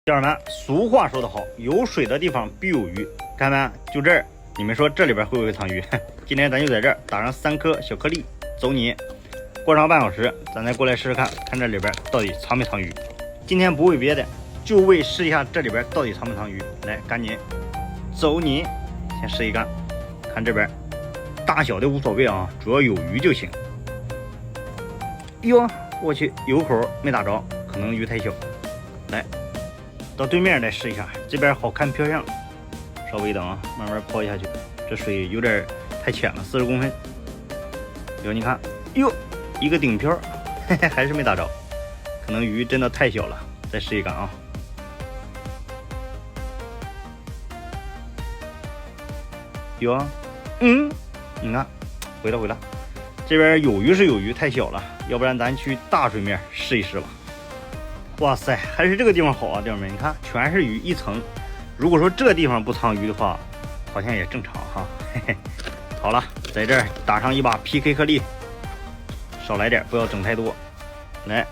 家人们，俗话说得好，有水的地方必有鱼。看没？就这儿，你们说这里边会不会藏鱼？今天咱就在这儿打上3颗小颗粒，走你。过上半小时，咱再过来试试看，看这里边到底藏没藏鱼。今天不为别的，就为试一下这里边到底藏没藏鱼。来，赶紧走你，先试一杆，看这边大小的无所谓啊，主要有鱼就行。哟，我去，有口没打着，可能鱼太小。来，到对面来试一下，这边好看漂亮。稍微等啊，慢慢抛下去。这水有点太浅了，40公分。哟，你看，哟，一个顶漂，嘿嘿，还是没打着，可能鱼真的太小了。再试一杆啊。哟，你看，回了。这边有鱼是有鱼，太小了，要不然咱去大水面试一试吧。哇塞，还是这个地方好啊，弟兄们，你看全是鱼一层。如果说这个地方不藏鱼的话，好像也正常哈。嘿嘿，好了，在这儿打上一把 PK 颗粒，少来点，不要整太多。来，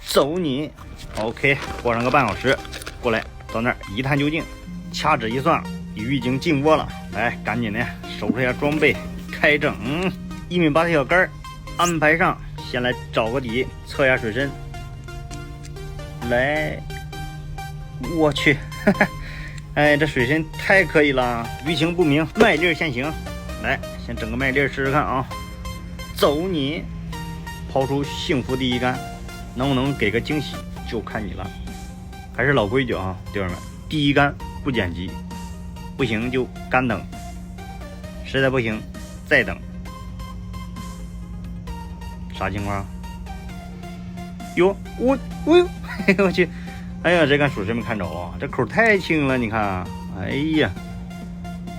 走你 ，OK， 过上个半小时，过来到那儿一探究竟，掐指一算，鱼已经进窝了。来，赶紧的收拾一下装备，开整。1.8米的小竿安排上，先来找个底，测一下水深。来，我去，哎，这水深太可以了，鱼情不明，卖粒先行。来，先整个卖粒试试看啊！走你，抛出幸福第一杆，能不能给个惊喜就看你了。还是老规矩啊，弟兄们，第一杆不剪辑，不行就干等，实在不行再等。啥情况？哟，我去，哎呀，这杆属实没看着啊，这口太轻了，你看，哎呀，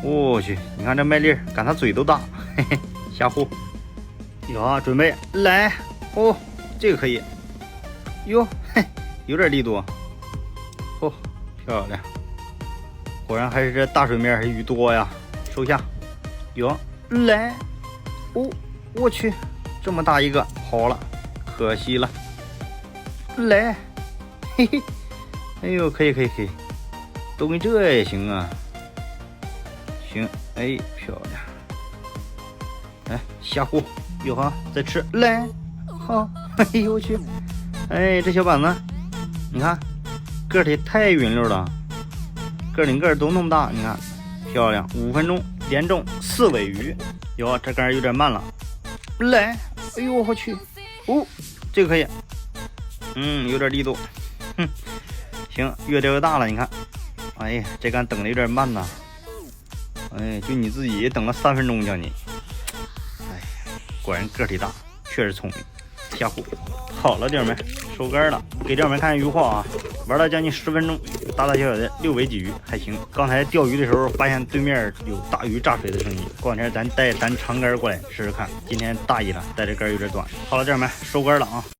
我去，你看这麦粒，赶它嘴都大，嘿嘿，瞎呼。有，准备来，哦，这个可以，哟，嘿，有点力度，哦，漂亮，果然还是这大水面还是鱼多呀，收下，有，来，哦，我去，这么大一个，好了，可惜了，来。嘿嘿，哎呦，可以，都跟这也行啊，行，哎，漂亮，来下呼，有哈，再吃，来，好，哎呦我去，哎，这小板子，你看个体太匀溜了，个顶个都那么大，你看漂亮，5分钟连中4尾鱼，有这杆有点慢了，来，哎呦我去，哦，这个可以，有点力度。行，越钓越大了，你看，哎呀，这杆等的有点慢呐，哎，就你自己等了3分钟将近，哎呀，果然个体大，确实聪明，下呼，好了，弟兄们，收竿了，给弟兄们看鱼货啊，玩了将近10分钟，大大小小的6尾鲫鱼还行。刚才钓鱼的时候发现对面有大鱼炸水的声音，过两天咱带咱长竿过来试试看，今天大意了，带这竿有点短。好了，弟兄们，收竿了啊。